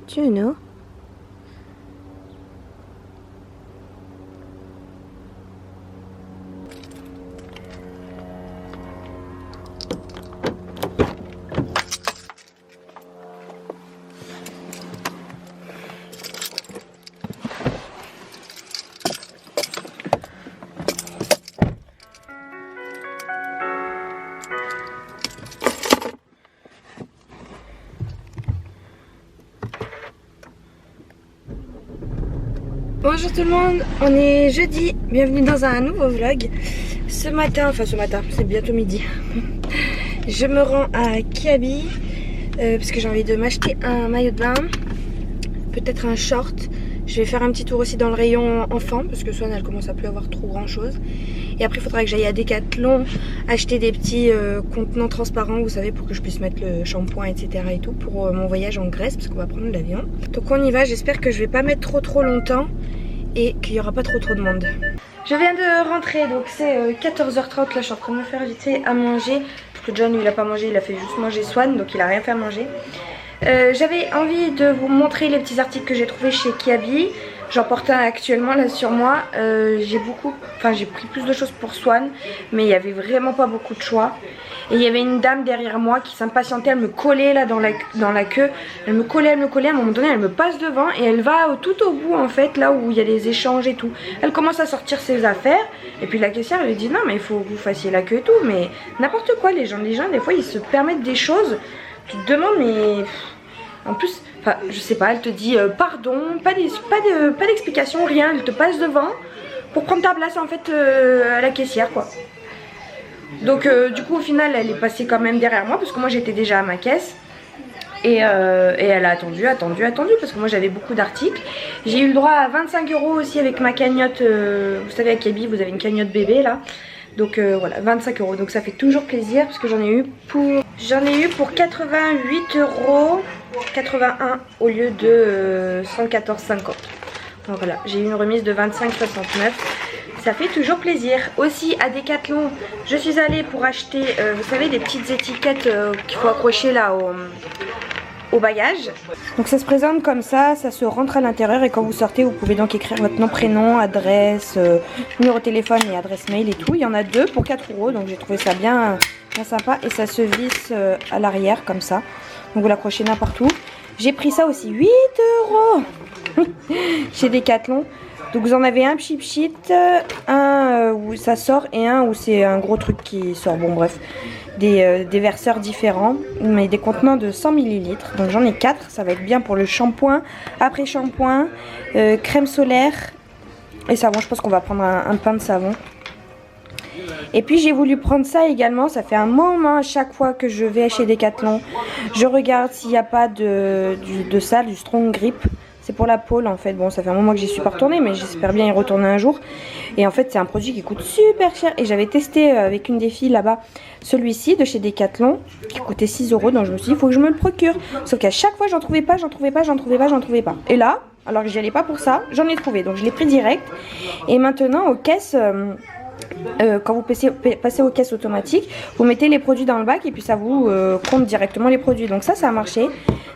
Juno. Bonjour tout le monde, on est jeudi, bienvenue dans un nouveau vlog. Ce matin, c'est bientôt midi. Je me rends à Kiabi parce que j'ai envie de m'acheter un maillot de bain, peut-être un short. Je vais faire un petit tour aussi dans le rayon enfant parce que Swan elle commence à plus avoir trop grand chose. Et après il faudra que j'aille à Decathlon acheter des petits contenants transparents, vous savez, pour que je puisse mettre le shampoing, etc. et tout pour mon voyage en Grèce parce qu'on va prendre l'avion. Donc on y va, j'espère que je vais pas mettre trop longtemps et qu'il n'y aura pas trop de monde. Je viens de rentrer, donc c'est 14h30, là je suis en train de me faire vite fait à manger. Parce que John lui il a pas mangé, il a fait juste manger Swan, donc il a rien fait à manger. J'avais envie de vous montrer les petits articles que j'ai trouvés chez Kiabi. J'en porte un actuellement là sur moi. J'ai pris plus de choses pour Swan, mais il n'y avait vraiment pas beaucoup de choix. Et il y avait une dame derrière moi qui s'impatientait, elle me collait là dans la queue. Elle me collait, à un moment donné elle me passe devant et elle va tout au bout en fait, là où il y a des échanges et tout. Elle commence à sortir ses affaires et puis la caissière elle lui dit non mais il faut que vous fassiez la queue et tout. Mais n'importe quoi, les gens des fois ils se permettent des choses. Tu te demandes mais... En plus, enfin je sais pas, elle te dit pardon, pas d'explication, rien. Elle te passe devant pour prendre ta place en fait à la caissière quoi. Donc du coup au final elle est passée quand même derrière moi parce que moi j'étais déjà à ma caisse. Et elle a attendu parce que moi j'avais beaucoup d'articles. J'ai eu le droit à 25 € aussi avec ma cagnotte. Vous savez à Kiabi vous avez une cagnotte bébé là. Donc voilà, 25 €. Donc ça fait toujours plaisir parce que j'en ai eu pour 88 €, 81 au lieu de 114,50. Donc voilà, j'ai eu une remise de 25,69. Ça fait toujours plaisir. Aussi à Decathlon, je suis allée pour acheter, vous savez, des petites étiquettes qu'il faut accrocher là au bagage. Donc ça se présente comme ça se rentre à l'intérieur et quand vous sortez vous pouvez donc écrire votre nom, prénom, adresse, numéro de téléphone et adresse mail et tout. Il y en a deux pour 4 € donc j'ai trouvé ça bien sympa et ça se visse à l'arrière comme ça. Donc vous l'accrochez n'importe où. J'ai pris ça aussi 8 € chez Decathlon. Donc vous en avez un cheap sheet, un où ça sort et un où c'est un gros truc qui sort. Bon bref, des verseurs différents, mais des contenants de 100 ml. Donc j'en ai 4, ça va être bien pour le shampoing, après shampoing, crème solaire et savon. Je pense qu'on va prendre un pain de savon. Et puis j'ai voulu prendre ça également, ça fait un moment à chaque fois que je vais chez Decathlon. Je regarde s'il n'y a pas de ça, du Strong Grip. C'est pour la peau en fait, bon ça fait un moment que j'y suis pas retournée mais j'espère bien y retourner un jour. Et en fait c'est un produit qui coûte super cher et j'avais testé avec une des filles là-bas celui-ci de chez Decathlon qui coûtait 6 € donc je me suis dit il faut que je me le procure. Sauf qu'à chaque fois j'en trouvais pas. Et là, alors que j'y allais pas pour ça, j'en ai trouvé donc je l'ai pris direct. Et maintenant aux caisses... quand vous passez aux caisses automatiques, vous mettez les produits dans le bac et puis ça vous compte directement les produits. Donc ça a marché.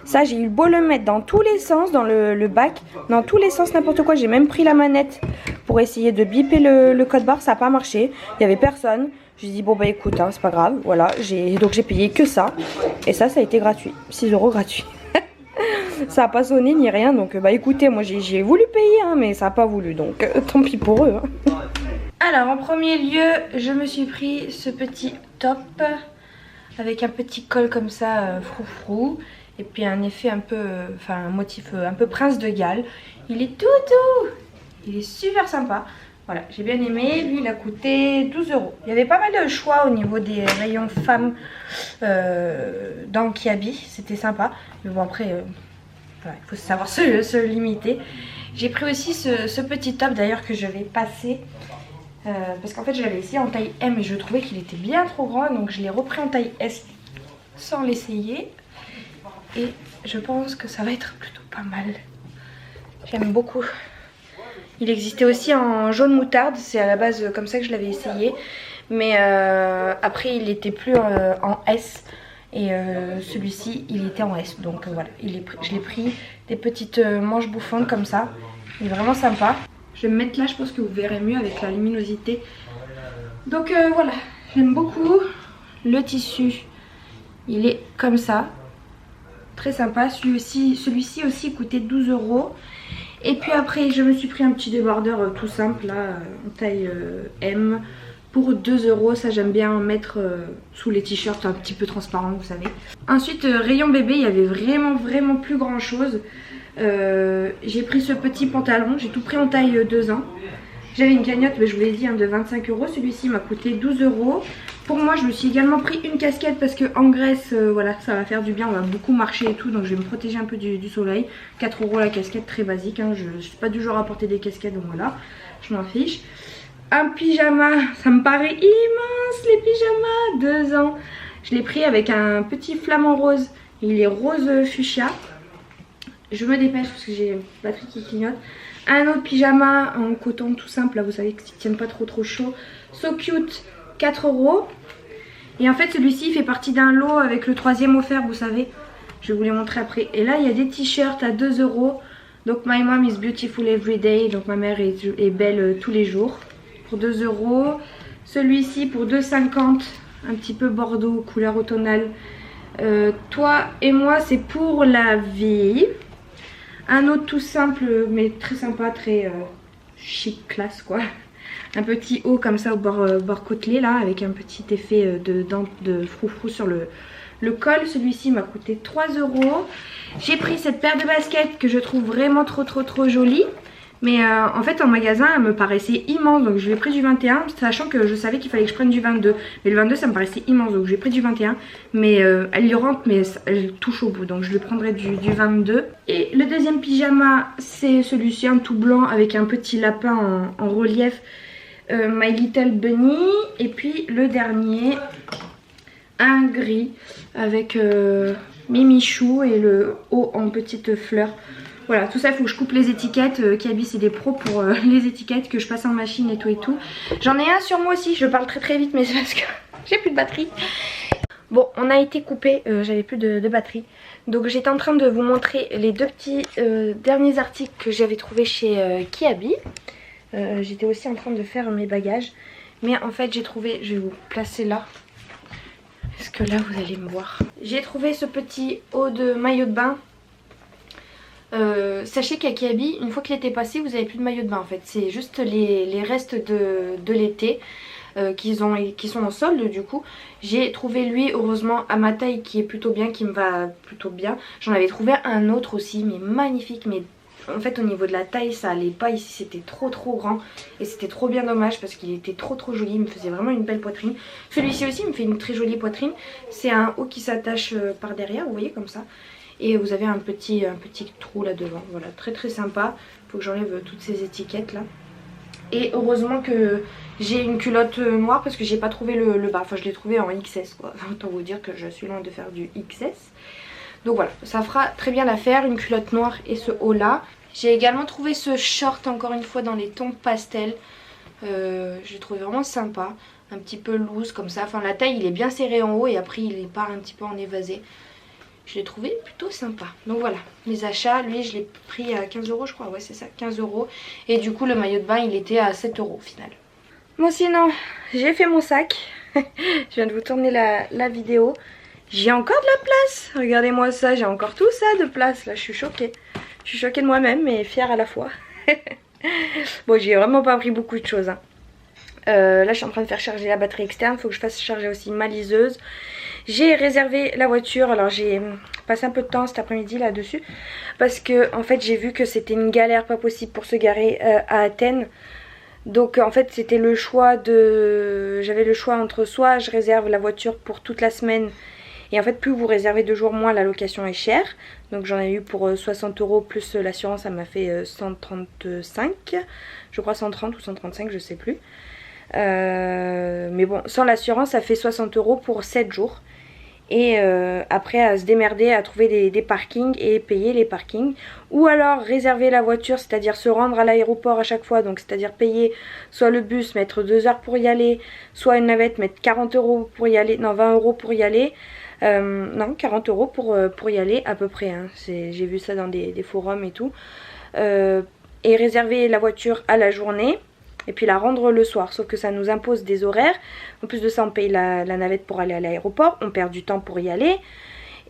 Ça j'ai eu beau le mettre dans tous les sens, dans le bac, dans tous les sens, n'importe quoi. J'ai même pris la manette pour essayer de biper le code barre, ça n'a pas marché. Il n'y avait personne. J'ai dit bon bah écoute, hein, c'est pas grave. Voilà, donc j'ai payé que ça. Et ça a été gratuit, 6 € gratuit. Ça n'a pas sonné ni rien. Donc bah écoutez, moi j'ai voulu payer hein, mais ça n'a pas voulu. Donc tant pis pour eux. Hein. Alors en premier lieu je me suis pris ce petit top avec un petit col comme ça froufrou et puis un effet un peu, un motif un peu prince de Galles. Il est tout doux, il est super sympa. Voilà, j'ai bien aimé, lui il a coûté 12 €. Il y avait pas mal de choix au niveau des rayons femmes dans Kiabi, c'était sympa. Mais bon après, voilà, il faut savoir se limiter. J'ai pris aussi ce petit top d'ailleurs que je vais passer. Parce qu'en fait je l'avais essayé en taille M et je trouvais qu'il était bien trop grand donc je l'ai repris en taille S sans l'essayer et je pense que ça va être plutôt pas mal. J'aime beaucoup. Il existait aussi en jaune moutarde, c'est à la base comme ça que je l'avais essayé mais après il était plus en S Et celui-ci il était en S, donc voilà, je l'ai pris. Des petites manches bouffantes comme ça, il est vraiment sympa. Je vais me mettre là, je pense que vous verrez mieux avec la luminosité. Donc voilà, j'aime beaucoup. Le tissu, il est comme ça, très sympa. Celui-ci aussi coûtait 12 €. Et puis après je me suis pris un petit débardeur tout simple là, en taille M, pour 2 €. Ça j'aime bien mettre sous les t-shirts un petit peu transparents, vous savez. Ensuite rayon bébé, il y avait vraiment plus grand chose. J'ai pris ce petit pantalon, j'ai tout pris en taille 2 ans. J'avais une cagnotte, mais je vous l'ai dit, hein, de 25 €. Celui-ci m'a coûté 12 €. Pour moi, je me suis également pris une casquette parce que en Grèce, voilà, ça va faire du bien. On va beaucoup marcher et tout, donc je vais me protéger un peu du soleil. 4 € la casquette, très basique. Hein. Je ne suis pas du genre à porter des casquettes, donc voilà, je m'en fiche. Un pyjama, ça me paraît immense les pyjamas, 2 ans. Je l'ai pris avec un petit flamant rose. Il est rose fuchsia. Je me dépêche parce que j'ai une batterie qui clignote. Un autre pyjama en coton tout simple, là vous savez qu'ils ne tiennent pas trop chaud. So Cute, 4 €. Et en fait celui-ci fait partie d'un lot avec le 3e offert, vous savez. Je vais vous les montrer après. Et là il y a des t-shirts à 2 €. Donc My Mom is Beautiful Every Day. Donc ma mère est belle tous les jours. Pour 2 €. Celui-ci pour 2,50 €. Un petit peu bordeaux, couleur automnale. Toi et moi c'est pour la vie. Un autre tout simple mais très sympa, très chic, classe quoi. Un petit haut comme ça au bord côtelé là, avec un petit effet de froufrou sur le col. Celui-ci m'a coûté 3 €. J'ai pris cette paire de baskets que je trouve vraiment trop jolie. Mais en fait en magasin elle me paraissait immense, donc je lui ai pris du 21, sachant que je savais qu'il fallait que je prenne du 22. Mais le 22 ça me paraissait immense, donc je lui ai pris du 21. Mais elle y rentre, mais elle touche au bout, donc je lui prendrai du 22. Et le deuxième pyjama c'est celui-ci, un tout blanc avec un petit lapin en relief, My Little Bunny. Et puis le dernier, un gris avec Mimichou et le haut en petites fleurs. Voilà, tout ça il faut que je coupe les étiquettes. Kiabi c'est des pros pour les étiquettes, que je passe en machine et tout. J'en ai un sur moi aussi, je parle très vite mais c'est parce que j'ai plus de batterie. Bon, on a été coupé, j'avais plus de batterie. Donc j'étais en train de vous montrer les 2 petits derniers articles que j'avais trouvés chez Kiabi. J'étais aussi en train de faire mes bagages. Mais en fait j'ai trouvé, je vais vous placer là. Parce que là vous allez me voir. J'ai trouvé ce petit haut de maillot de bain. Sachez qu'à Kiabi, une fois qu'il était passé, vous n'avez plus de maillot de bain en fait. C'est juste les restes de l'été qui sont en solde du coup. J'ai trouvé lui heureusement à ma taille qui est plutôt bien, qui me va plutôt bien. J'en avais trouvé un autre aussi mais magnifique, mais en fait au niveau de la taille ça allait pas ici, c'était trop grand. Et c'était trop bien dommage parce qu'il était trop joli, il me faisait vraiment une belle poitrine. Celui-ci aussi me fait une très jolie poitrine. C'est un haut qui s'attache par derrière, vous voyez comme ça. Et vous avez un petit trou là devant, voilà, très sympa. Faut que j'enlève toutes ces étiquettes là. Et heureusement que j'ai une culotte noire parce que j'ai pas trouvé le bas. Enfin je l'ai trouvé en XS quoi, autant vous dire que je suis loin de faire du XS. Donc voilà, ça fera très bien l'affaire, une culotte noire et ce haut là. J'ai également trouvé ce short encore une fois dans les tons pastel. Je l'ai trouvé vraiment sympa, un petit peu loose comme ça. Enfin la taille il est bien serré en haut et après il part un petit peu en évasé. Je l'ai trouvé plutôt sympa. Donc voilà, mes achats, lui je l'ai pris à 15 € je crois, ouais c'est ça, 15 €. Et du coup le maillot de bain il était à 7 € au final. Bon sinon, j'ai fait mon sac. Je viens de vous tourner la vidéo. J'ai encore de la place, regardez-moi ça, j'ai encore tout ça de place là, je suis choquée. Je suis choquée de moi-même mais fière à la fois. Bon j'ai vraiment pas pris beaucoup de choses hein. Là je suis en train de faire charger la batterie externe, il faut que je fasse charger aussi ma liseuse. J'ai réservé la voiture, alors j'ai passé un peu de temps cet après-midi là-dessus. Parce que en fait j'ai vu que c'était une galère pas possible pour se garer à Athènes. Donc en fait c'était le choix de... J'avais le choix entre soit je réserve la voiture pour toute la semaine. Et en fait plus vous réservez 2 jours moins la location est chère. Donc j'en ai eu pour 60 € plus l'assurance ça m'a fait 135. Je crois 130 ou 135 je sais plus. Mais bon sans l'assurance ça fait 60 € pour 7 jours. Et après à se démerder à trouver des parkings et payer les parkings. Ou alors réserver la voiture, c'est-à-dire se rendre à l'aéroport à chaque fois. Donc c'est-à-dire payer soit le bus, mettre 2 heures pour y aller, soit une navette, mettre 40 € pour y aller, non 20 € pour y aller. Non, 40 € pour y aller à peu près. Hein. J'ai vu ça dans des forums et tout. Et réserver la voiture à la journée et puis la rendre le soir. Sauf que ça nous impose des horaires. En plus de ça, on paye la navette pour aller à l'aéroport. On perd du temps pour y aller.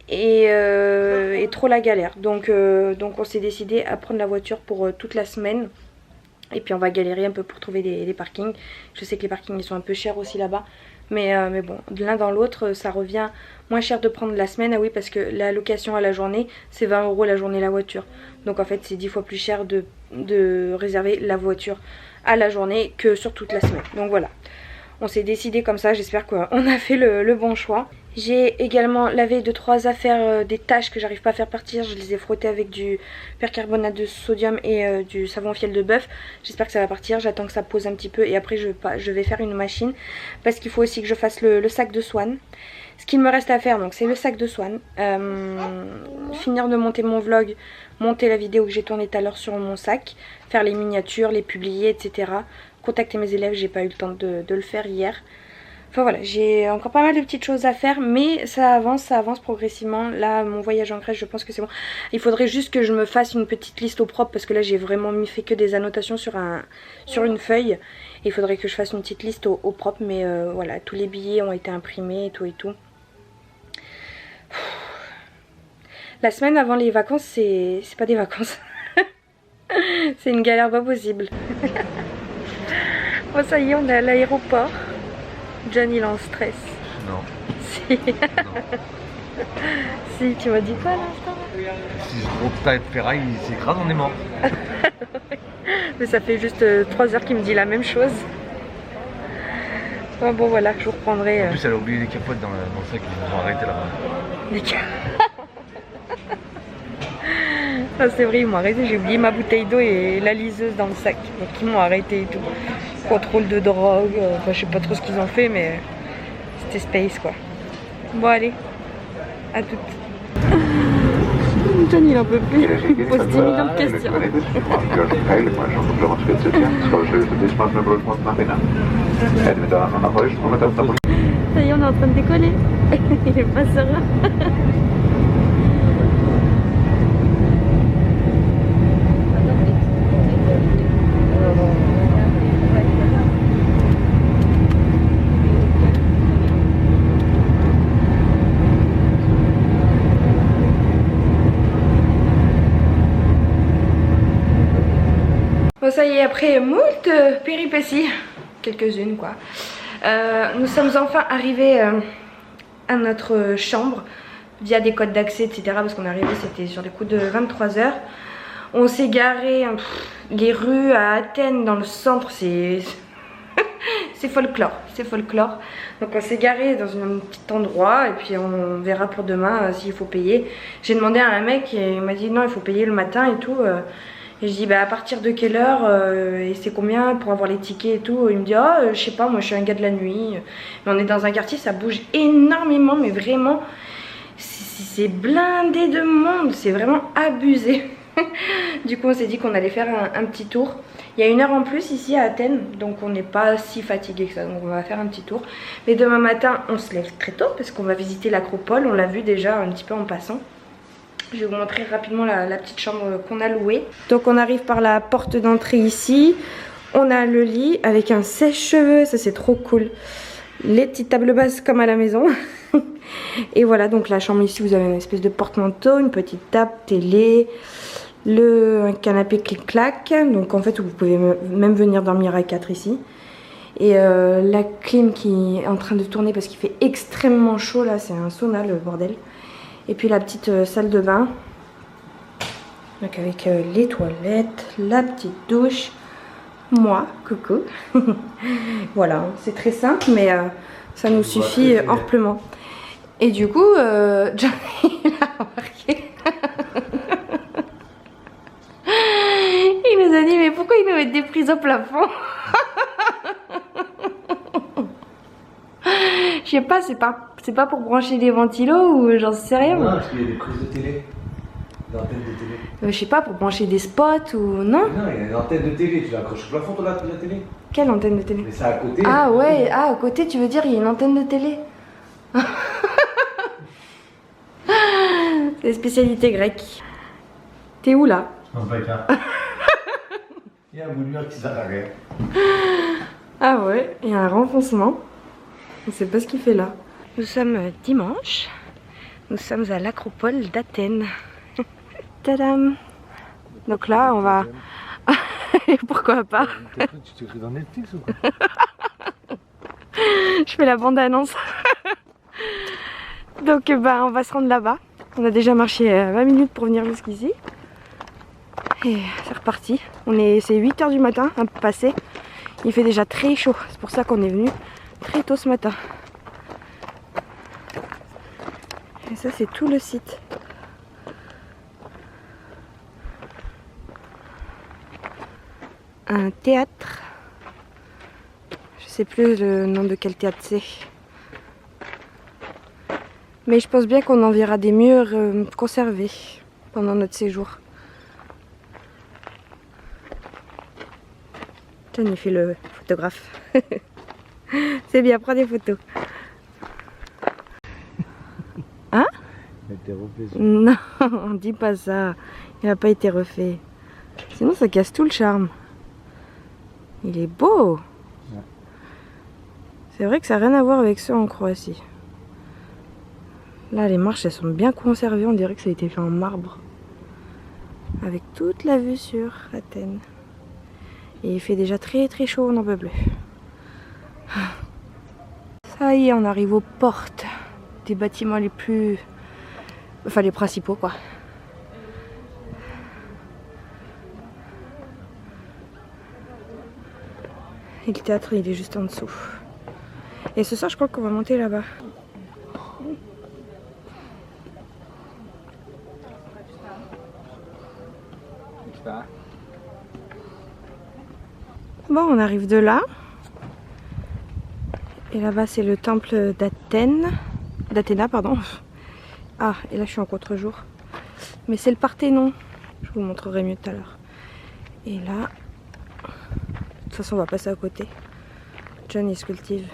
Et trop la galère. Donc on s'est décidé à prendre la voiture pour toute la semaine. Et puis on va galérer un peu pour trouver des parkings. Je sais que les parkings ils sont un peu chers aussi là-bas. Mais bon, de l'un dans l'autre, ça revient moins cher de prendre la semaine. Ah oui, parce que la location à la journée, c'est 20 € la journée la voiture. Donc en fait, c'est 10 fois plus cher de réserver la voiture à la journée que sur toute la semaine. Donc voilà, on s'est décidé comme ça. J'espère qu'on a fait le bon choix. J'ai également lavé 2-3 affaires, des tâches que j'arrive pas à faire partir. Je les ai frottées avec du percarbonate de sodium et du savon fiel de bœuf. J'espère que ça va partir. J'attends que ça pose un petit peu et après je vais faire une machine. Parce qu'il faut aussi que je fasse le sac de Swan. Ce qu'il me reste à faire, donc c'est le sac de Swan. Finir de monter mon vlog, monter la vidéo que j'ai tournée tout à l'heure sur mon sac. Faire les miniatures, les publier, etc. Contacter mes élèves, j'ai pas eu le temps de le faire hier. Enfin voilà, j'ai encore pas mal de petites choses à faire, mais ça avance progressivement. Là, mon voyage en Grèce, je pense que c'est bon. Il faudrait juste que je me fasse une petite liste au propre, parce que là, j'ai vraiment fait que des annotations sur une feuille. Et il faudrait que je fasse une petite liste au propre, mais voilà, tous les billets ont été imprimés et tout et tout. La semaine avant les vacances, c'est pas des vacances. C'est une galère pas possible. Bon, ça y est, on est à l'aéroport. John il est en stress. Non. Si. Non. Si, tu m'as dit quoi à l'instant? Si je trouve que t'as ferraille, il s'écrase, on est mort. Mais ça fait juste 3 heures qu'il me dit la même chose. Bon voilà, je vous reprendrai. En plus elle a oublié des capotes dans le sac, ils vont arrêter là-bas. Des capotes. Ah, c'est vrai, ils m'ont arrêté, j'ai oublié ma bouteille d'eau et la liseuse dans le sac. Donc ils m'ont arrêté et tout. Contrôle de drogue, enfin je sais pas trop ce qu'ils ont fait, mais c'était space quoi. Bon allez, à toutes. John il en peut plus, il pose 10 millions de questions. Ça y est, on est en train de décoller. Il est pas serein. Bon ça y est, après moult péripéties, quelques-unes quoi, nous sommes enfin arrivés à notre chambre via des codes d'accès etc. Parce qu'on est arrivé, c'était sur les coups de 23 h. On s'est garé, les rues à Athènes dans le centre, c'est folklore, c'est folklore. Donc on s'est garé dans un petit endroit et puis on verra pour demain s'il faut payer. J'ai demandé à un mec et il m'a dit non il faut payer le matin et tout. Et je dis bah à partir de quelle heure et c'est combien pour avoir les tickets et tout. Il me dit oh je sais pas, moi je suis un gars de la nuit. Mais on est dans un quartier, ça bouge énormément, mais vraiment c'est blindé de monde, c'est vraiment abusé. Du coup on s'est dit qu'on allait faire un petit tour. Il y a 1 heure en plus ici à Athènes, donc on n'est pas si fatigué que ça, donc on va faire un petit tour. Mais demain matin on se lève très tôt parce qu'on va visiter l'Acropole, on l'a vu déjà un petit peu en passant. Je vais vous montrer rapidement la petite chambre qu'on a louée. Donc on arrive par la porte d'entrée ici. On a le lit avec un sèche-cheveux, ça c'est trop cool. Les petites tables basses comme à la maison. Et voilà, donc la chambre ici, vous avez une espèce de porte-manteau, une petite table, télé, un canapé clic-clac. Donc en fait, vous pouvez même venir dormir à 4 ici. Et la clim qui est en train de tourner parce qu'il fait extrêmement chaud là, c'est un sauna le bordel. Et puis la petite salle de bain. Donc avec les toilettes, la petite douche. Moi, coucou. Voilà, c'est très simple, mais ça nous suffit amplement. Et du coup, John, il a remarqué. Il nous a dit, mais pourquoi ils nous mettent des prises au plafond? Je sais pas, c'est pas pour brancher des ventilos ou j'en sais rien. Non, parce qu'il y a des prises de télé. D'antenne de télé. Je sais pas, pour brancher des spots ou non? Mais non, il y a une antenne de télé, tu l'accroches au plafond, toi, la télé. Quelle antenne de télé? Mais c'est à côté. Ah ouais, ah à côté tu veux dire il y a une antenne de télé. Les spécialités grecques. T'es où là? Dans le placard. Il y a un bout de mur qui sert à rien. Ah ouais, il y a un renfoncement. On sait pas ce qu'il fait là. Nous sommes dimanche. Nous sommes à l'acropole d'Athènes. Tadam! Donc là, on va... Pourquoi pas? Tu t'es cru dans Netflix ou quoi? Je fais la bande-annonce. Donc bah, on va se rendre là-bas. On a déjà marché 20 minutes pour venir jusqu'ici. Et c'est reparti. C'est 8 h du matin, un peu passé. Il fait déjà très chaud. C'est pour ça qu'on est venu très tôt ce matin. Et ça, c'est tout le site. Un théâtre. Je sais plus le nom de quel théâtre c'est. Mais je pense bien qu'on en verra des murs conservés pendant notre séjour. John, il fait le photographe. C'est bien, prends des photos. Hein? Il a été refait. Non, on dit pas ça. Il n'a pas été refait. Sinon, ça casse tout le charme. Il est beau. Ouais. C'est vrai que ça n'a rien à voir avec ceux en Croatie. Là, les marches, elles sont bien conservées. On dirait que ça a été fait en marbre. Avec toute la vue sur Athènes. Et il fait déjà très très chaud, on n'en peut plus. Ça y est, on arrive aux portes des bâtiments les plus... Enfin, les principaux, quoi. Et le théâtre, il est juste en dessous. Et ce soir, je crois qu'on va monter là-bas. Bon, on arrive de là. Et là-bas, c'est le temple d'Athéna, pardon. Ah, et là, je suis en contre-jour. Mais c'est le Parthénon. Je vous montrerai mieux tout à l'heure. Et là... De toute façon, on va passer à côté. John, il se cultive.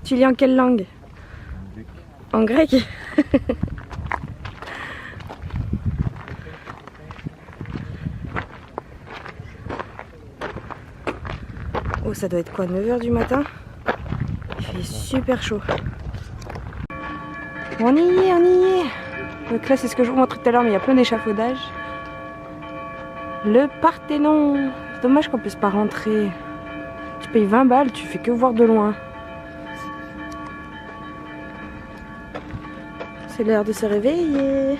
Tu lis en quelle langue? En grec. Oh, ça doit être quoi, 9 h du matin? Il fait super chaud. On y est, on y est. Donc là, c'est ce que je vous montrais tout à l'heure, mais il y a plein d'échafaudages. Le Parthénon. C'est dommage qu'on puisse pas rentrer. Tu payes 20 balles, tu fais que voir de loin. C'est l'heure de se réveiller.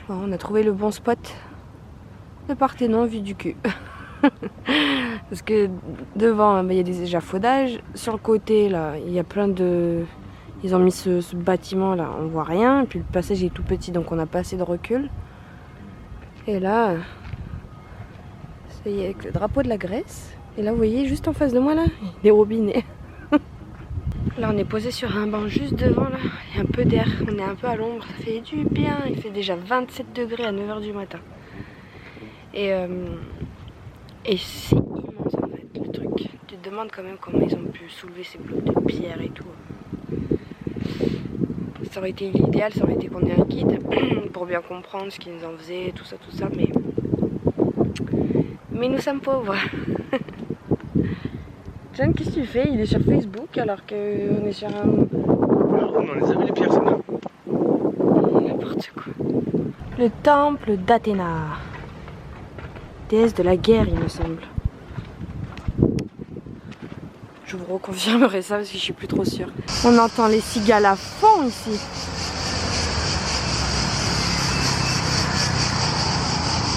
Bon, on a trouvé le bon spot. Le Parthénon vu du cul. Parce que devant, il y a des échafaudages. Sur le côté, là, il y a plein de... Ils ont mis ce bâtiment là, on voit rien. Et puis le passage est tout petit, donc on n'a pas assez de recul. Et là, ça y est, avec le drapeau de la Grèce. Et là, vous voyez, juste en face de moi, là, des robinets. Là, on est posé sur un banc juste devant, là. Il y a un peu d'air, on est un peu à l'ombre. Ça fait du bien. Il fait déjà 27 degrés à 9 h du matin. Et c'est immense, en fait, le truc. Tu te demandes quand même comment ils ont pu soulever ces blocs de pierre et tout. Ça aurait été l'idéal, ça aurait été qu'on ait un guide pour bien comprendre ce qu'ils en faisaient, tout ça, mais nous sommes pauvres. John, qu'est-ce que tu fais? Il est sur Facebook alors qu'on est sur un... On les a vu les pierres, c'est là. N'importe quoi. Le temple d'Athéna. Déesse de la guerre, il me semble. Je vous reconfirmerai ça parce que je suis plus trop sûre. On entend les cigales à fond ici.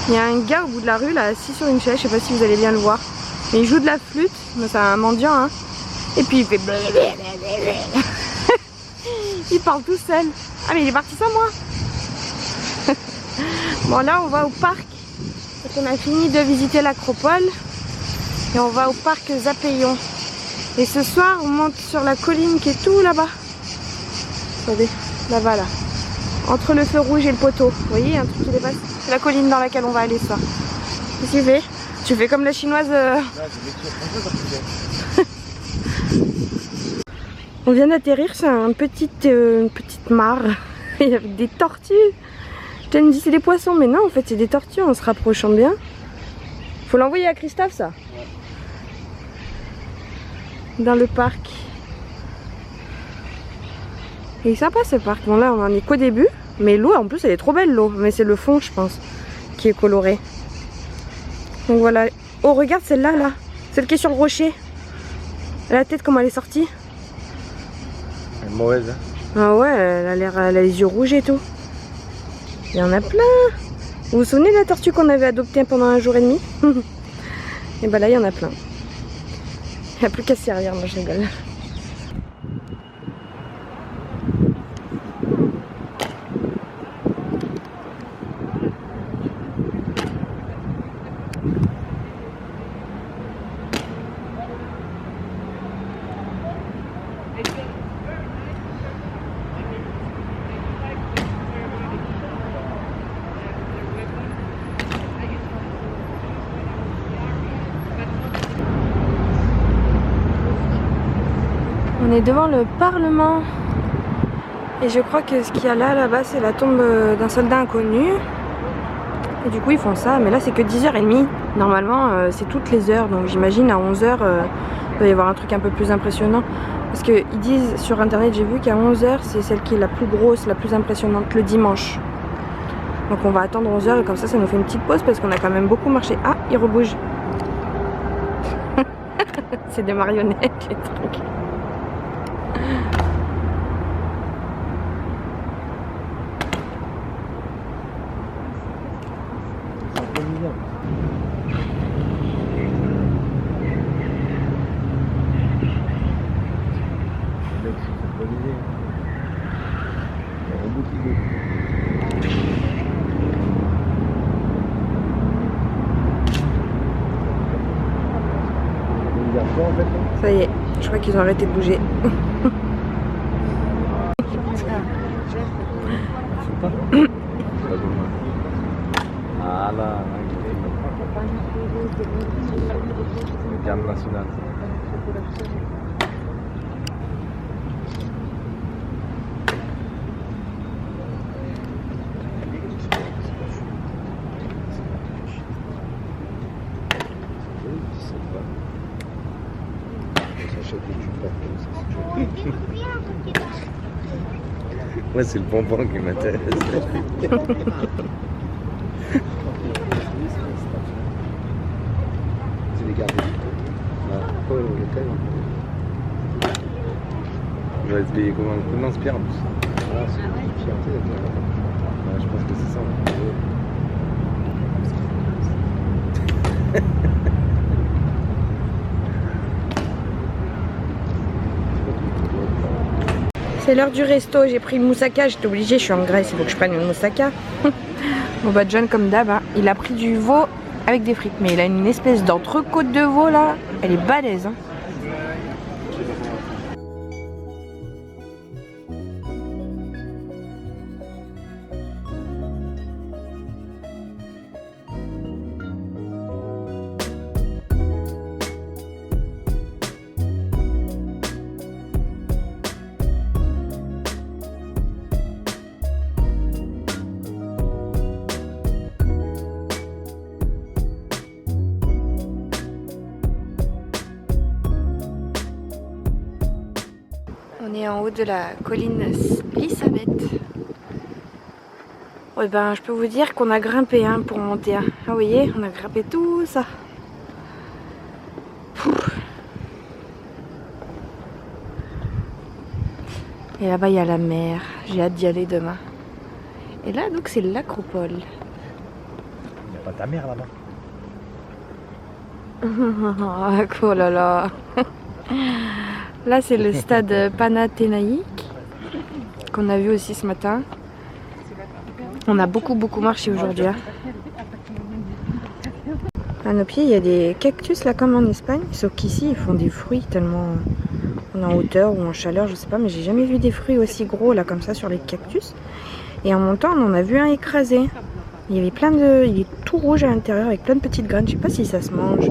Il y a un gars au bout de la rue là, assis sur une chaise, je sais pas si vous allez bien le voir. Mais il joue de la flûte, c'est un mendiant hein. Et puis il fait il parle tout seul. Ah mais il est parti sans moi. Bon là on va au parc. Donc, on a fini de visiter l'acropole. Et on va au parc Zapéion. Et ce soir, on monte sur la colline qui est tout là-bas. Attendez, là-bas, là. Entre le feu rouge et le poteau. Vous voyez, un truc qui dépasse. C'est la colline dans laquelle on va aller ce soir. Qu'est-ce que tu fais? Tu fais comme la chinoise. On vient d'atterrir sur une petite mare avec des tortues. Je me dis c'est des poissons, mais non en fait c'est des tortues en se rapprochant bien. Faut l'envoyer à Christophe ça. Dans le parc. Il est sympa ce parc. Bon là on en est qu'au début, mais l'eau en plus elle est trop belle l'eau, mais c'est le fond je pense qui est coloré. Donc voilà. Oh regarde celle-là là, celle qui est sur le rocher. La tête comment elle est sortie. Elle est mauvaise hein. Ah ouais, elle a les yeux rouges et tout. Il y en a plein. Vous vous souvenez de la tortue qu'on avait adoptée pendant 1 jour et demi? Et bah là il y en a plein. Il n'y a plus qu'à se servir, moi je rigole. On est devant le Parlement et je crois que ce qu'il y a là-bas c'est la tombe d'un soldat inconnu et du coup ils font ça, mais là c'est que 10h30. Normalement c'est toutes les heures, donc j'imagine à 11h il va y avoir un truc un peu plus impressionnant parce qu'ils disent sur internet, j'ai vu qu'à 11h c'est celle qui est la plus grosse, la plus impressionnante le dimanche. Donc on va attendre 11h et comme ça nous fait une petite pause parce qu'on a quand même beaucoup marché. Ah, il rebouge. C'est des marionnettes les trucs. Ça y est, je crois qu'ils ont arrêté de bouger. Ah là, le garde national. Moi c'est le bonbon qui m'intéresse. C'est les gardes. On va se payer comment se perd en plus. Ah, c'est une fierté d'être là. Ouais, je pense que c'est ça. C'est l'heure du resto, j'ai pris le moussaka, j'étais obligée, je suis en Grèce, il faut que je prenne le moussaka. Bon bah John comme d'hab, hein, il a pris du veau avec des frites, mais il a une espèce d'entrecôte de veau là, elle est balèze. Hein. On est en haut de la colline Elisabeth. Ouais, ben, je peux vous dire qu'on a grimpé hein, pour monter. Hein. Ah, vous voyez, on a grimpé tout ça. Pouf. Et là-bas, il y a la mer. J'ai hâte d'y aller demain. Et là, donc, c'est l'Acropole. Il n'y a pas ta mère là-bas. Oh là là. Là c'est le stade Panathinaïque qu'on a vu aussi ce matin. On a beaucoup marché aujourd'hui. Hein. À nos pieds il y a des cactus là comme en Espagne, sauf qu'ici ils font des fruits tellement on est en hauteur ou en chaleur, je sais pas, mais j'ai jamais vu des fruits aussi gros là comme ça sur les cactus. Et en montant on en a vu un écrasé. Il y avait plein de, il est tout rouge à l'intérieur avec plein de petites graines. Je sais pas si ça se mange.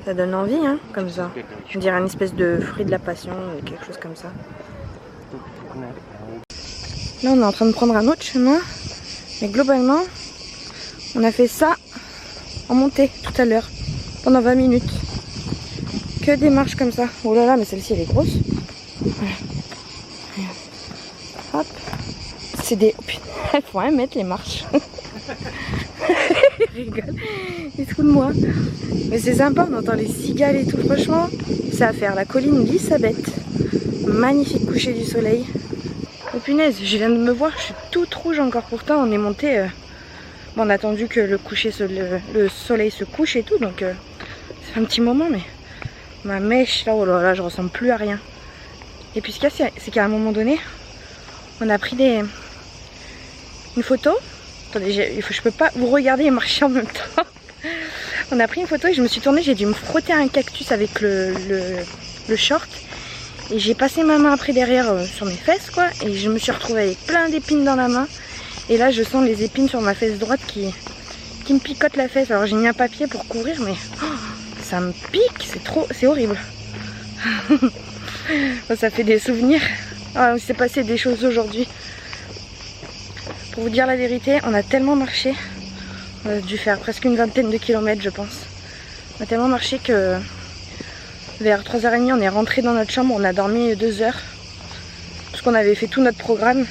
Ça donne envie, hein, comme ça. On dirait une espèce de fruit de la passion, quelque chose comme ça. Là, on est en train de prendre un autre chemin. Mais globalement, on a fait ça en montée tout à l'heure, pendant 20 minutes. Que des marches comme ça. Oh là là, mais celle-ci, elle est grosse. Voilà. Hop. C'est des... Oh, putain, elles font 1 mètre les marches. Il rigole. Il se fout de moi. Mais c'est sympa, on entend les cigales et tout. Franchement, c'est à faire. La colline Elisabeth. Magnifique coucher du soleil. Oh punaise, je viens de me voir, je suis toute rouge encore. Pourtant, on est monté. Bon, on a attendu que le soleil se couche et tout. Donc, ça fait un petit moment, mais ma mèche là, oh là là, je ressemble plus à rien. Et puis, ce qu'il y a, c'est qu'à un moment donné, on a pris une photo. Attendez, je peux pas vous regarder et marcher en même temps. On a pris une photo et je me suis tournée, j'ai dû me frotter un cactus avec le short. Et j'ai passé ma main après derrière sur mes fesses quoi. Et je me suis retrouvée avec plein d'épines dans la main. Et là je sens les épines sur ma fesse droite qui me picotent la fesse. Alors j'ai mis un papier pour couvrir mais ça me pique, c'est horrible. Ça fait des souvenirs. Ah, il s'est passé des choses aujourd'hui. Pour vous dire la vérité, on a tellement marché. On a dû faire presque une vingtaine de kilomètres je pense. On a tellement marché que vers 3h30 on est rentré dans notre chambre, on a dormi 2 heures. Parce qu'on avait fait tout notre programme.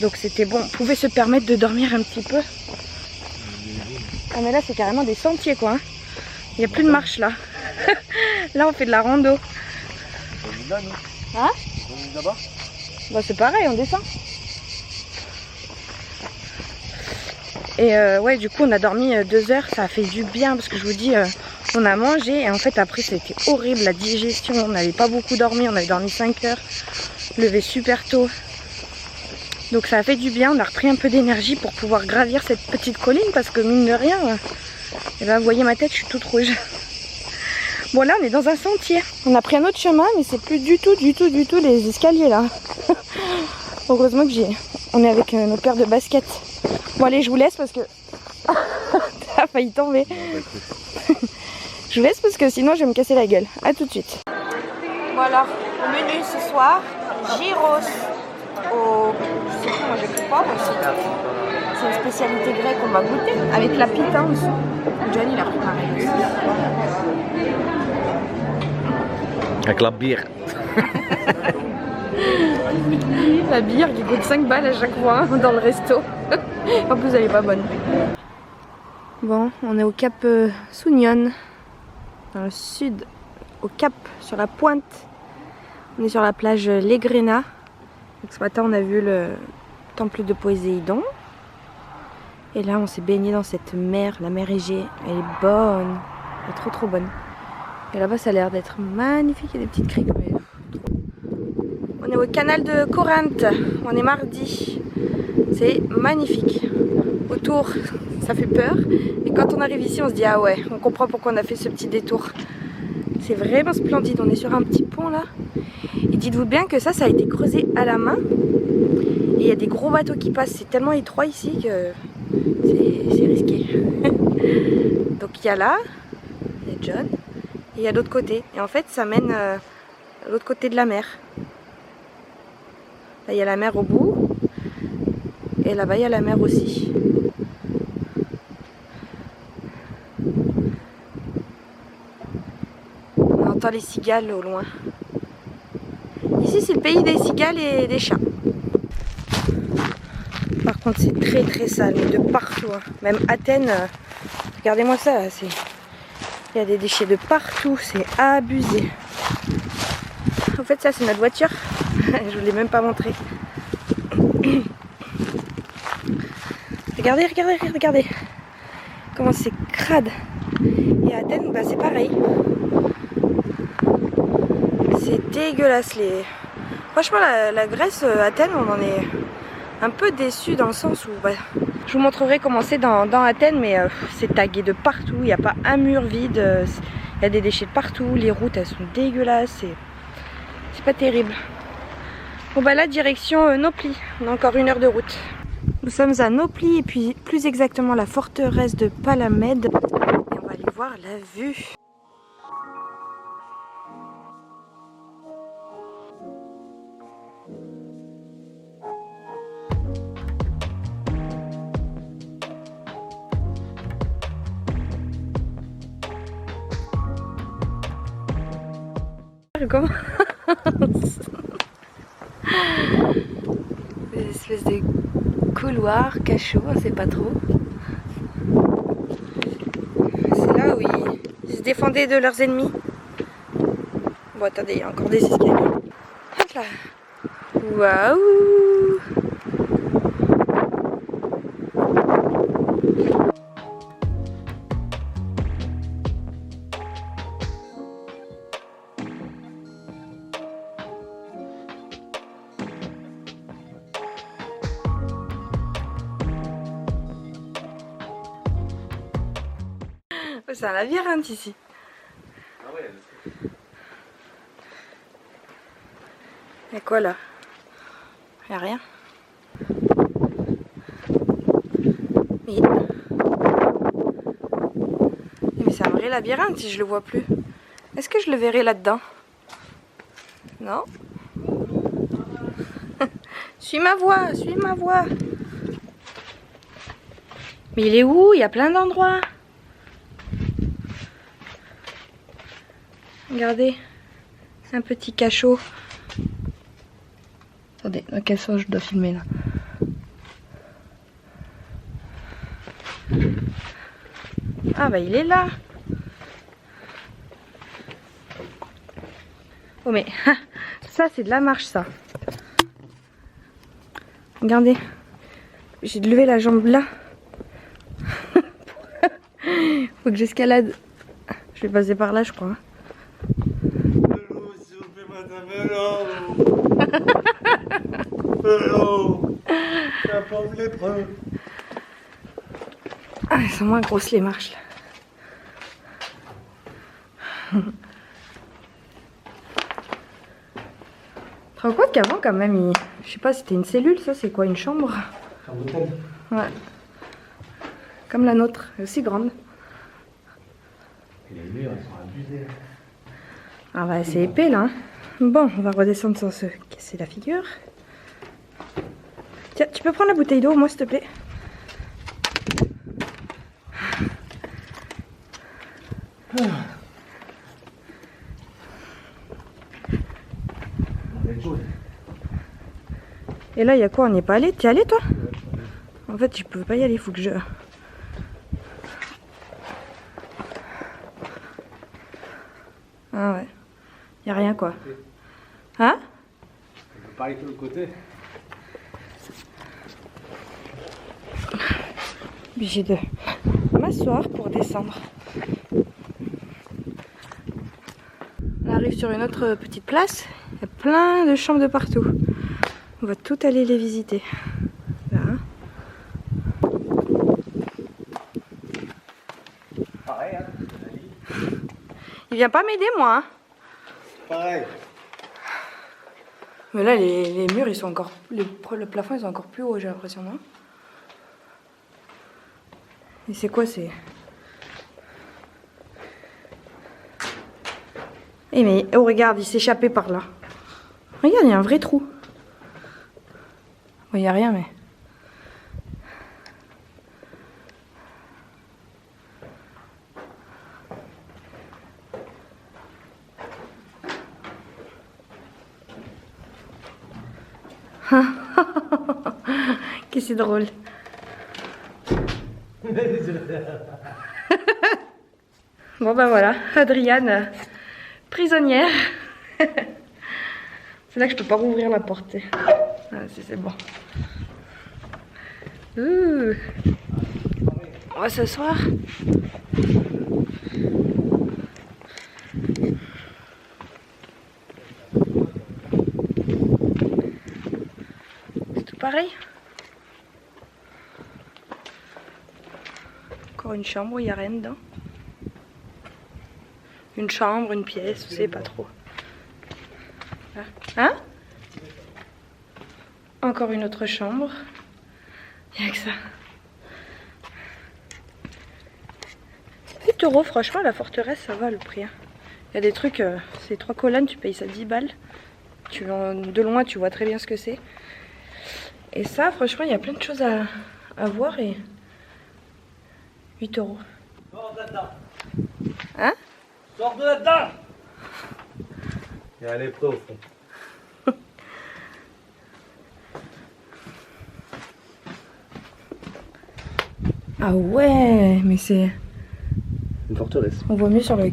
Donc c'était bon, on pouvait se permettre de dormir un petit peu. Ah mais là c'est carrément des sentiers quoi. Hein. Il n'y a plus de marche là. Là on fait de la rando. Hein? Bah c'est pareil, on descend. Et ouais, du coup on a dormi 2 heures, ça a fait du bien parce que je vous dis, on a mangé et en fait après c'était horrible la digestion, on n'avait pas beaucoup dormi, on avait dormi 5 heures, levé super tôt. Donc ça a fait du bien, on a repris un peu d'énergie pour pouvoir gravir cette petite colline parce que mine de rien, et ben, vous voyez ma tête, je suis toute rouge. Bon là on est dans un sentier, on a pris un autre chemin mais c'est plus du tout les escaliers là. Heureusement que on est avec nos paires de baskets. Bon allez je vous laisse parce que t'as failli tomber. Je vous laisse parce que sinon je vais me casser la gueule. A tout de suite. Bon alors, au menu ce soir, gyros au... je sais plus moi j'ai pris quoi aussi. C'est une spécialité grecque qu'on va goûter avec la pita en dessous. Johnny il a pris pareil aussi. Avec la bière. La bière qui coûte 5 balles à chaque fois dans le resto. En plus elle est pas bonne. Bon, on est au cap Sounion, dans le sud, au cap, sur la pointe. On est sur la plage Legrena. Donc, ce matin on a vu le temple de Poséidon. Et là on s'est baigné dans cette mer, la mer Égée. Elle est bonne, elle est trop bonne. Et là-bas ça a l'air d'être magnifique, il y a des petites criques. Mais... on est au canal de Corinthe, on est mardi. C'est magnifique. Autour, ça fait peur. Et quand on arrive ici, on se dit ah ouais, on comprend pourquoi on a fait ce petit détour. C'est vraiment splendide. On est sur un petit pont là. Et dites-vous bien que ça a été creusé à la main. Et il y a des gros bateaux qui passent. C'est tellement étroit ici que c'est risqué. Donc il y a là, il y a John. Et il y a l'autre côté. Et en fait, ça mène à l'autre côté de la mer. Là, il y a la mer au bout. Et là-bas, il y a la mer aussi. On entend les cigales au loin. Ici, c'est le pays des cigales et des chats. Par contre, c'est très sale, de partout. Hein. Même Athènes, regardez-moi ça. Il y a des déchets de partout, c'est abusé. En fait, ça, c'est notre voiture. Je vous l'ai même pas montré. Regardez comment c'est crade. Et à Athènes, bah, c'est pareil. C'est dégueulasse. Franchement, la Grèce, Athènes, on en est un peu déçu dans le sens où... bah, je vous montrerai comment c'est dans Athènes, mais c'est tagué de partout. Il n'y a pas un mur vide. Il y a des déchets de partout. Les routes, elles sont dégueulasses. C'est pas terrible. Bon bah là, direction Nauplie. On a encore 1 heure de route. Nous sommes à Nauplie et puis plus exactement la forteresse de Palamède. Et on va aller voir la vue. Je commence. Des espèces de couloirs cachots, on sait pas trop. C'est là où ils se défendaient de leurs ennemis. Bon, attendez, il y a encore des escaliers. Hop là. Waouh! C'est un labyrinthe ici. Ah ouais. Il y a quoi là? Il n'y a rien. Mais c'est un vrai labyrinthe si je le vois plus. Est-ce que je le verrai là-dedans? Non. Suis ma voie, suis ma voie. Mais il est où? Il y a plein d'endroits. Regardez, un petit cachot. Attendez, dans quel sens je dois filmer là? Ah bah il est là. Oh mais ça c'est de la marche ça. Regardez, j'ai levé la jambe là. Faut que j'escalade. Je vais passer par là je crois. Ah, elles sont moins grosses les marches là. Tu te rends compte qu'avant quand même, je sais pas, c'était une cellule, ça c'est quoi, une chambre? Un hôtel. Ouais. Comme la nôtre, aussi grande. Et les murs, ils sont abusés. Ah bah c'est épais là. Hein. Bon, on va redescendre sans se casser la figure. Tiens, tu peux prendre la bouteille d'eau, moi s'il te plaît. Et là, il y a quoi? On n'y est pas allé? T'y es allé toi? En fait, je peux pas y aller, il faut que je... Ah ouais. Il n'y a rien quoi. Hein? On peut pas aller de l'autre côté. Obligé de m'asseoir pour descendre. On arrive sur une autre petite place. Il y a plein de chambres de partout. On va tout aller les visiter. Là. Pareil, hein. Il vient pas m'aider moi. Hein. Pareil. Mais là les murs ils sont encore. Le plafond ils sont encore plus hauts j'ai l'impression, non? Et c'est quoi c'est. Eh mais oh regarde, il s'est échappé par là. Regarde, il y a un vrai trou. Bon, il n'y a rien mais. Que c'est drôle. Bon bah voilà, Adriane, prisonnière. C'est là que je peux pas rouvrir la porte. Ah, c'est bon. Ouh. On va s'asseoir. C'est tout pareil. Encore une chambre où il n'y a rien dedans. Une chambre, une pièce, je sais pas trop. Hein? Encore une autre chambre. Il n'y a que ça. 8 €, franchement, la forteresse, ça va le prix. Hein. Il y a des trucs, c'est 3 colonnes, tu payes ça 10 balles. De loin, tu vois très bien ce que c'est. Et ça, franchement, il y a plein de choses à voir et 8 €. Sors de là-dedans. Hein? Sors de là-dedans. Et elle est près au fond. Ah ouais, mais c'est... Une forteresse. On voit mieux sur la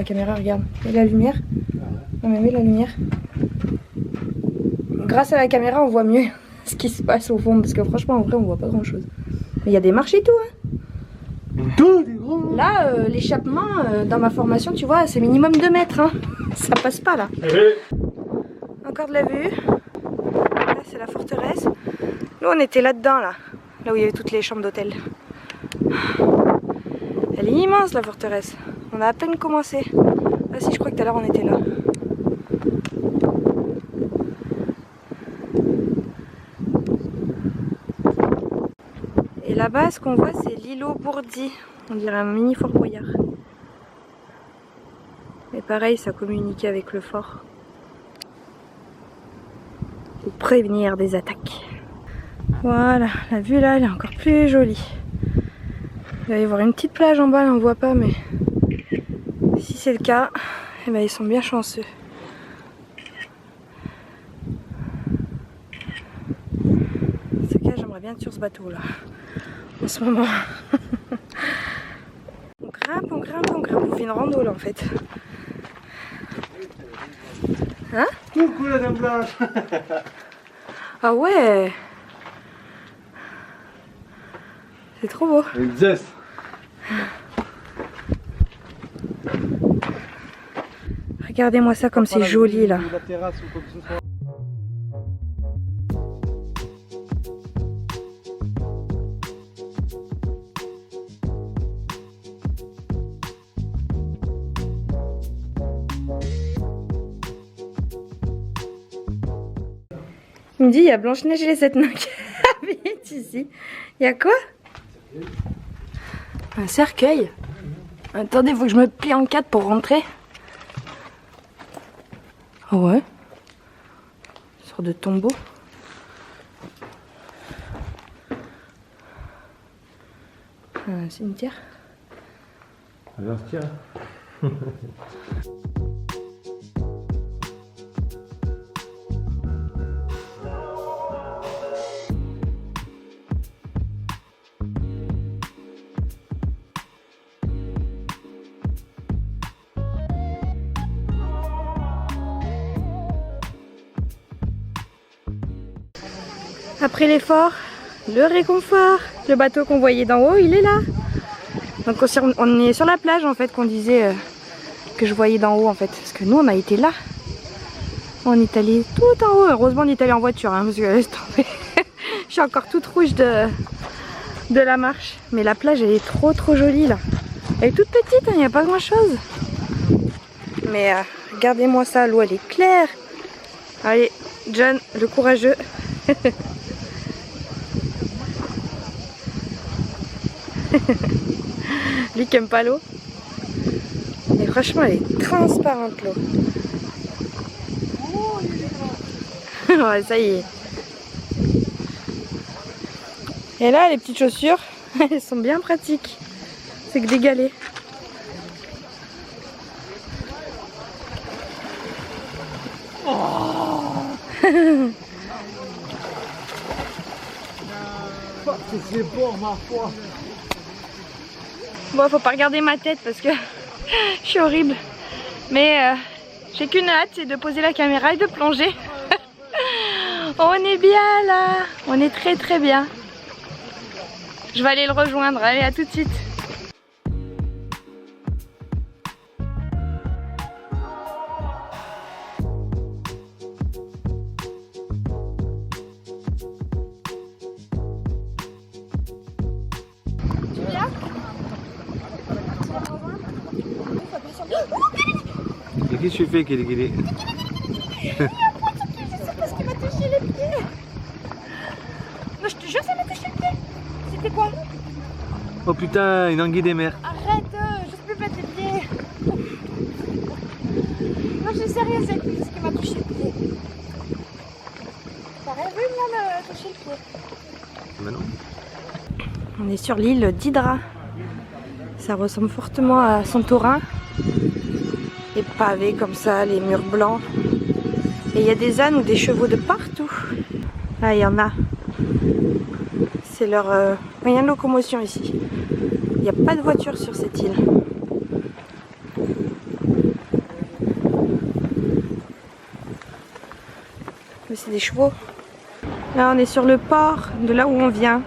caméra, regarde. Et la lumière. Non mais oui, la lumière. Grâce à la caméra, on voit mieux ce qui se passe au fond. Parce que franchement, en vrai, on voit pas grand chose. Mais il y a des marches et tout, hein. Là, l'échappement, dans ma formation, tu vois, c'est minimum 2 mètres. Hein. Ça passe pas, là. Encore de la vue. Là, c'est la forteresse. Nous, on était là-dedans, là. Là où il y avait toutes les chambres d'hôtel. Elle est immense, la forteresse. On a à peine commencé. Ah si, je crois que tout à l'heure, on était là. Et là-bas, ce qu'on voit, c'est l'îlot Bourdi. On dirait un mini Fort Boyard. Et pareil, ça communique avec le fort. Pour prévenir des attaques. Voilà, la vue là, elle est encore plus jolie. Il va y avoir une petite plage en bas, là, on voit pas, mais si c'est le cas, eh ben, ils sont bien chanceux. En tout cas, j'aimerais bien être sur ce bateau là, en ce moment. On grimpe, on grimpe, on grimpe. On fait une rando là en fait. Hein? Coucou la dame blanche. Ah ouais! C'est trop beau. Yes. Regardez-moi ça comme c'est joli là. La terrasse ou quoi que ce soit. Il me dit, il y a Blanche-Neige et les 7 nains qui habitent ici. Il y a quoi? Un cercueil. Attendez, faut que je me plie en 4 pour rentrer. Ah ouais. Une sorte de tombeau. Un cimetière. Un cimetière. Après l'effort, le réconfort. Le bateau qu'on voyait d'en haut, il est là. Donc on est sur la plage en fait qu'on disait que je voyais d'en haut en fait. Parce que nous on a été là. On est allé tout en haut. Heureusement on est allé en voiture hein, parce que laisse tomber. Je suis encore toute rouge de la marche. Mais la plage elle est trop jolie là. Elle est toute petite, il n'y a pas grand chose. Mais regardez-moi ça, l'eau elle est claire. Allez, John, le courageux. Lui qui aime pas l'eau. Et franchement elle est transparente l'eau. Ouais, ça y est. Et là les petites chaussures, elles sont bien pratiques. C'est que des galets. C'est bon ma foi. Bon, faut pas regarder ma tête parce que je suis horrible. Mais j'ai qu'une hâte, c'est de poser la caméra et de plonger. On est bien là. On est très bien. Je vais aller le rejoindre. Allez, à tout de suite. Et qu'est-ce que tu fais, Kili? Parce qu'il m'a touché les pieds. Non, je te jure, ça m'a touché le pied. C'était quoi? Oh putain, une anguille des mers. Arrête, je peux plus mettre les pieds. Non, je suis sérieuse, c'est ce qui m'a touché le pied. T'as rien vu, moi, me toucher le pied? Bah non. On est sur l'île d'Hydra. Ça ressemble fortement à Santorin. les pavés comme ça, les murs blancs. Et il y a des ânes ou des chevaux de partout. Là, il y en a. C'est leur moyen de locomotion ici. Il n'y a pas de voiture sur cette île. Mais c'est des chevaux. Là, on est sur le port de là où on vient.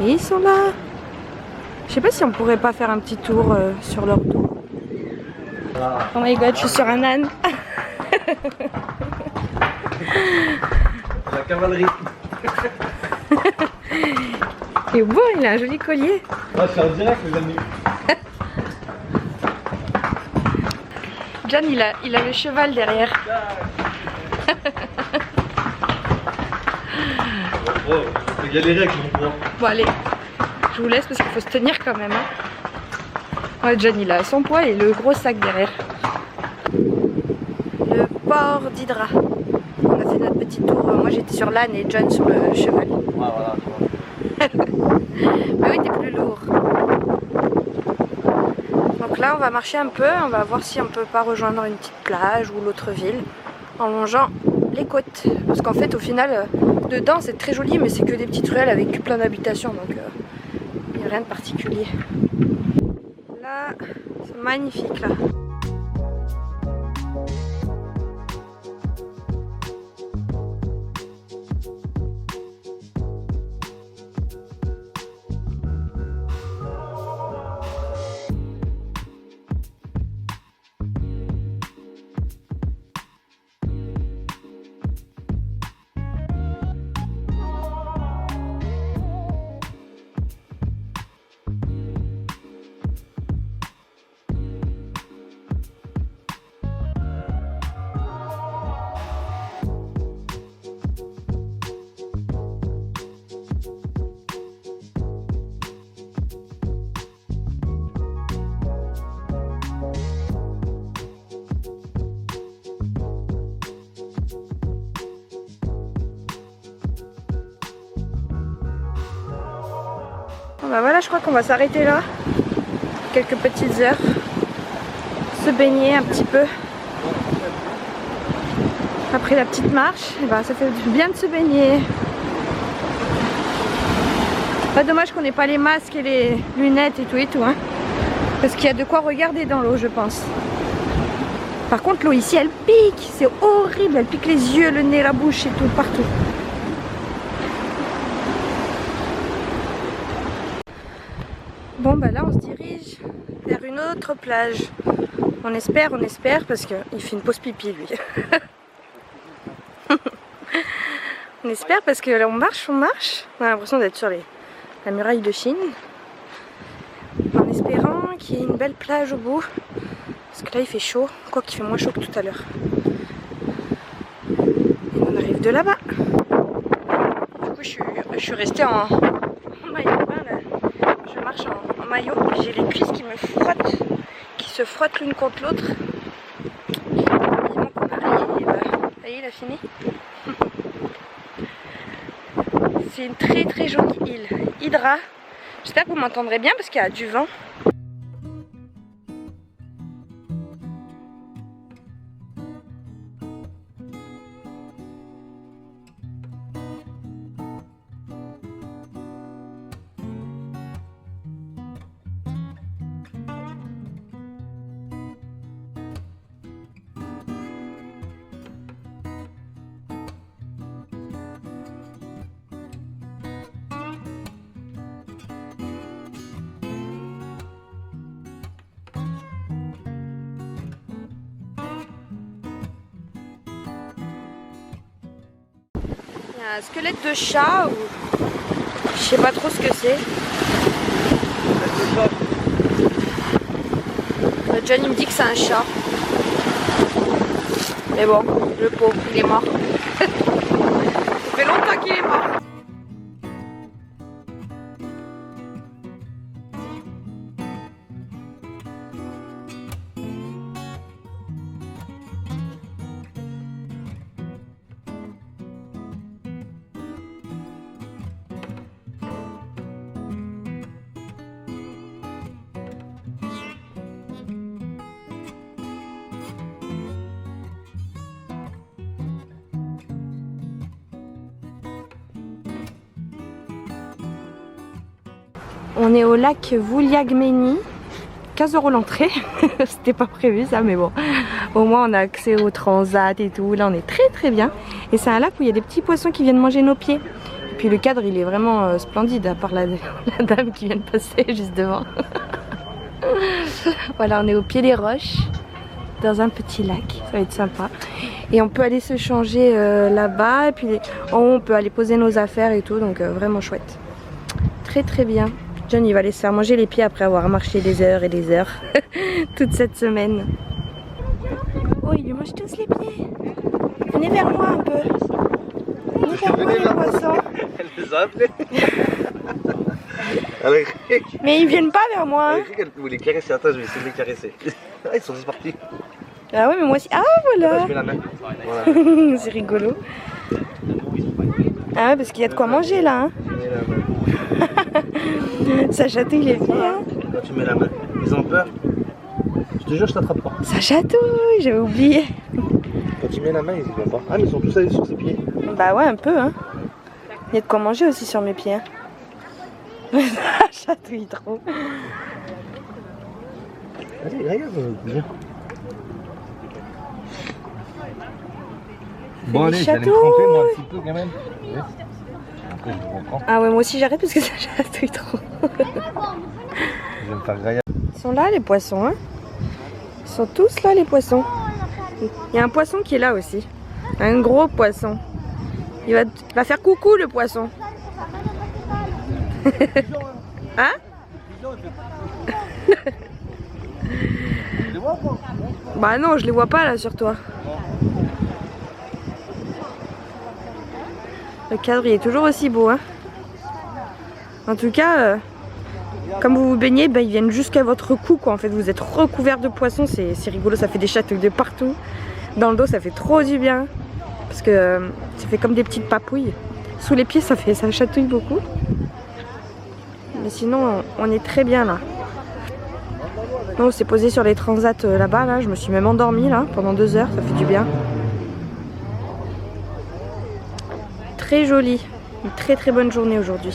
Et ils sont là. Je sais pas si on pourrait pas faire un petit tour sur leur dos. Oh my god, je suis sur un âne. La cavalerie. Il est beau, il a un joli collier. Ah, c'est en direct les amis. John, il a le cheval derrière. Oh, j'ai galéré avec mon poids. Bon allez, je vous laisse parce qu'il faut se tenir quand même. Hein. Ouais, John, il a son poids et le gros sac derrière. Le port d'Hydra. On a fait notre petit tour. Moi j'étais sur l'âne et John sur le cheval. Ouais, voilà. Mais oui, t'es plus lourd. Donc là, on va marcher un peu. On va voir si on peut pas rejoindre une petite plage ou l'autre ville en longeant les côtes. Parce qu'en fait, au final, dedans, c'est très joli, mais c'est que des petites ruelles avec plein d'habitations. Donc, il n'y a rien de particulier. Là, c'est magnifique, là. Bon bah voilà, je crois qu'on va s'arrêter là. Quelques petites heures. Se baigner un petit peu. Après la petite marche, et bah, ça fait du bien de se baigner. Pas dommage qu'on n'ait pas les masques et les lunettes et tout hein. Parce qu'il y a de quoi regarder dans l'eau, je pense. Par contre, l'eau ici, elle pique. C'est horrible. Elle pique les yeux, le nez, la bouche et tout, partout. Bon bah là on se dirige vers une autre plage. On espère parce qu'il fait une pause pipi lui. On espère parce que là on marche. On a l'impression d'être sur la muraille de Chine. En espérant qu'il y ait une belle plage au bout. Parce que là il fait chaud, quoi qu'il fait moins chaud que tout à l'heure. Et on arrive de là-bas. Du coup je suis restée en maillot de bain là. Je marche en maillot, j'ai les cuisses qui me frottent, qui se frottent l'une contre l'autre. Vivement qu'on arrive, ça y est, il a fini. C'est une très très jolie île, Hydra. J'espère que vous m'entendrez bien parce qu'il y a du vent. Il y a un squelette de chat ou je sais pas trop ce que c'est. John il me dit que c'est un chat. Mais bon, le pauvre, il est mort. Ça fait longtemps qu'il est mort. On est au lac Vouliagmeni. 15 € l'entrée. C'était pas prévu ça, mais bon. Au moins on a accès au transat et tout. Là on est très bien. Et c'est un lac où il y a des petits poissons qui viennent manger nos pieds. Et puis le cadre il est vraiment splendide, à part la dame qui vient de passer juste devant. Voilà, on est au pied des roches, dans un petit lac. Ça va être sympa. Et on peut aller se changer là-bas. Et puis en haut on peut aller poser nos affaires et tout. Donc vraiment chouette. Très bien. John il va aller se faire manger les pieds après avoir marché des heures et des heures toute cette semaine. Oh, il lui mange tous les pieds. Venez vers moi un peu. Venez vers moi les poissons. Elle les a appelés. Mais ils viennent pas vers moi. Elle a cru qu'elle voulait caresser. Attends, je vais essayer de les caresser. Ah, ils sont tous partis. Ah ouais, mais moi aussi. Ah voilà. Je mets la main. Voilà. C'est rigolo. Ah ouais, parce qu'il y a de quoi manger là. Hein. Je mets la main. Ça chatouille les pieds. Hein. Quand tu mets la main, ils ont peur. Je te jure, je t'attrape pas. Ça chatouille, j'avais oublié. Quand tu mets la main, ils y vont pas. Ah, mais ils sont tous allés sur ses pieds. Bah ouais, un peu. Hein. Il y a de quoi manger aussi sur mes pieds. Hein. Ça chatouille trop. Allez, regarde, viens. Bon, allez, j'allais me tromper moi un petit peu quand même. Yes. Après, je vous reprends. Ah ouais, moi aussi j'arrête parce que ça chatouille trop. Je vais me faire grailler. Ils sont là les poissons, hein. Ils sont tous là les poissons. Il y a un poisson qui est là aussi. Un gros poisson. Il va faire coucou le poisson. Hein? Bah non, je les vois pas là sur toi. Le cadre il est toujours aussi beau, hein. En tout cas, comme vous vous baignez, bah, ils viennent jusqu'à votre cou quoi. En fait, vous êtes recouvert de poissons, c'est rigolo, ça fait des chatouilles de partout. Dans le dos, ça fait trop du bien. Parce que ça fait comme des petites papouilles. Sous les pieds, ça chatouille beaucoup. Mais sinon, on est très bien là. On s'est posé sur les transats là-bas, là. Je me suis même endormie là pendant 2 heures, ça fait du bien. Très joli. Une très bonne journée aujourd'hui.